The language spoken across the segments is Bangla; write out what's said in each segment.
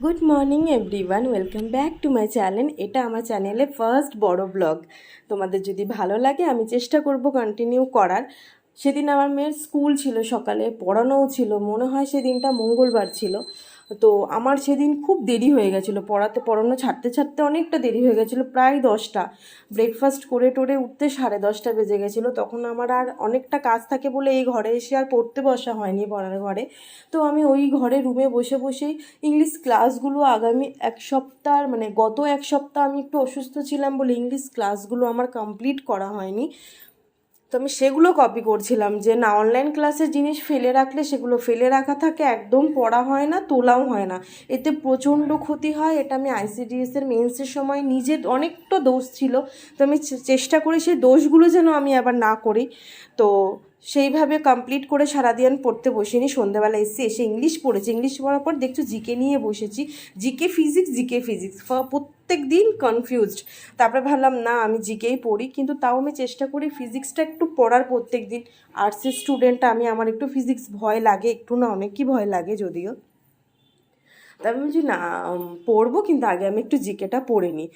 Good morning everyone, welcome back to my channel. এটা আমার চ্যানেলে ফার্স্ট বড় ব্লগ। তোমাদের যদি ভালো লাগে আমি চেষ্টা করব কন্টিনিউ করার। সেদিন আমার মেয়ের স্কুল ছিল, সকালে পড়ানোও ছিল, মনে হয় সেদিনটা মঙ্গলবার ছিল। তো আমার সেদিন খুব দেরি হয়ে গেছিলো, পড়ানো ছাড়তে ছাড়তে অনেকটা দেরি হয়ে গেছিলো, প্রায় 10টা। ব্রেকফাস্ট করে টোরে উঠতে 10:30 বেজে গেছিলো। তখন আমার আর অনেকটা কাজ থাকে বলে এই ঘরে এসে আর পড়তে বসা হয়নি, পড়ার ঘরে। তো আমি ওই ঘরে রুমে বসে বসেই ইংলিশ ক্লাসগুলো আগামী এক সপ্তাহ, মানে গত এক সপ্তাহ আমি একটু অসুস্থ ছিলাম বলে ইংলিশ ক্লাসগুলো আমার কমপ্লিট করা হয়নি। তো আমি সেগুলো কপি করছিলাম, যে না অনলাইন ক্লাসের জিনিস ফেলে রাখলে সেগুলো ফেলে রাখা থাকে, একদম পড়া হয় না, তোলাও হয় না, এতে প্রচণ্ড ক্ষতি হয়। এটা আমি আইসিডিএসের মেন্সের সময় নিজের অনেকটা দোষ ছিল। তো আমি চেষ্টা করি সেই দোষগুলো যেন আমি আবার না করি। তো সেইভাবে কমপ্লিট করে সারাদিন পড়তে বসিনি। সন্ধ্যাবেলা এসে ইংলিশ পড়েছি। ইংলিশ পড়ার পর দেখছো জিকে নিয়ে বসেছি, জিকে ফিজিক্স প্রত্যেক দিন কনফিউজড। তারপরে ভাবলাম না আমি জিকেই পড়ি, কিন্তু তাও আমি চেষ্টা করি ফিজিক্সটা একটু পড়ার প্রত্যেক দিন। আর্টসের স্টুডেন্ট আমার একটু ফিজিক্স ভয় লাগে, একটু না অনেকই ভয় লাগে যদিও। তাই আমি বলছি না পড়বো, কিন্তু আগে আমি একটু জিকেটা পড়ে নিই।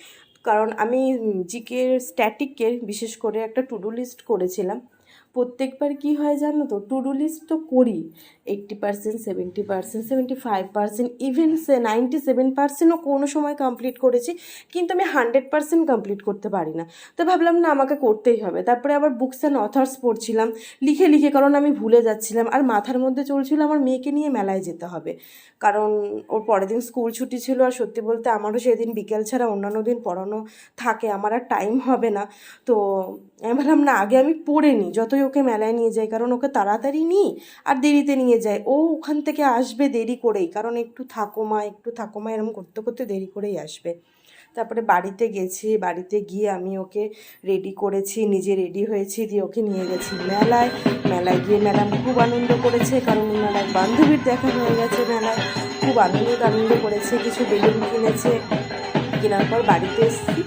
কারণ আমি জিকের স্ট্যাটিকের বিশেষ করে একটা টু ডু লিস্ট করেছিলাম। প্রত্যেকবার কি হয় জানো তো, টু ডু লিস্ট তো করি 80%, 70%, 75%, ইভেন 97%ও কোনো সময় কমপ্লিট করেছি, কিন্তু আমি 100% কমপ্লিট করতে পারি না। তো ভাবলাম না আমাকে করতেই হবে। তারপরে আবার বুকস অ্যান্ড অথার্স পড়ছিলাম লিখে লিখে, কারণ আমি ভুলে যাচ্ছিলাম। আর মাথার মধ্যে চলছিল আমার মেয়েকে নিয়ে মেলায় যেতে হবে, কারণ ওর পরের দিন স্কুল ছুটি ছিল। আর সত্যি বলতে আমারও সেদিন বিকেল ছাড়া অন্যান্য দিন পড়ানো থাকে, আমার আর টাইম হবে না। তো আমি ভাবলাম না আগে আমি পড়ে নিই, যতই ওকে মেলায় নিয়ে যাই, কারণ ওকে তাড়াতাড়ি নিই আর দেরিতে নিয়ে যায়। ও ওখান থেকে আসবে দেরি করেই, কারণ একটু থাকো মা এরকম করতে করতে দেরি করেই আসবে। তারপরে বাড়িতে গেছি, বাড়িতে গিয়ে আমি ওকে রেডি করেছি, নিজে রেডি হয়েছি, দিয়ে ওকে নিয়ে গেছি মেলায়। মেলায় গিয়ে ম্যাডাম খুব আনন্দ করেছে, কারণ ওনার এক বান্ধবীর দেখা হয়ে গেছে মেলায়। খুব আনন্দ করেছে, কিছু বেলুন কিনেছে। কেনার পর বাড়িতে এসেছি।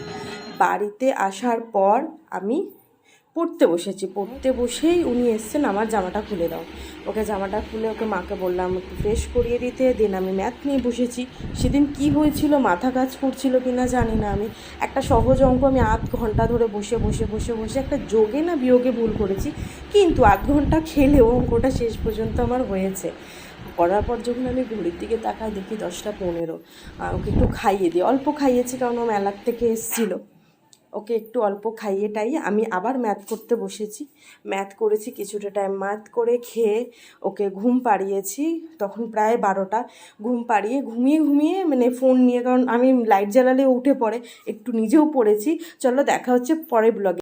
বাড়িতে আসার পর আমি পড়তে বসেছি। পড়তে বসেই উনি এসছেন, আমার জামাটা খুলে দাও। ওকে জামাটা খুলে ওকে মাকে বললাম একটু ফ্রেশ করিয়ে দিতে। দেন আমি ম্যাথ নিয়ে বসেছি। সেদিন কি হয়েছিল, মাথা কাজ করছিল কি না জানি না, আমি একটা সহজ অঙ্ক আমি 8 ঘন্টা ধরে বসে বসে বসে বসে একটা যোগে না বিয়োগে ভুল করেছি, কিন্তু 8 ঘন্টা খেলেও অঙ্কটা শেষ পর্যন্ত আমার হয়েছে। করার পর যখন আমি ঘড়ির দিকে তাকাই দেখি 10টা 15। ওকে একটু খাইয়ে দিই, অল্প খাইয়েছি কারণ ও মেলার থেকে এসেছিলো। ওকে একটু অল্প খাইয়ে টাইয়ে আমি আবার ম্যাথ করতে বসেছি। ম্যাথ করেছি কিছুটা টাইম, ম্যাথ করে খেয়ে ওকে ঘুম পাড়িয়েছি। তখন প্রায় 12টা। ঘুম পাড়িয়ে ঘুমিয়ে ঘুমিয়ে মানে ফোন নিয়ে, কারণ আমি লাইট জ্বালালে উঠে পড়ে, একটু নিজেও পড়েছি। চলো দেখা হচ্ছে পরের ব্লগে।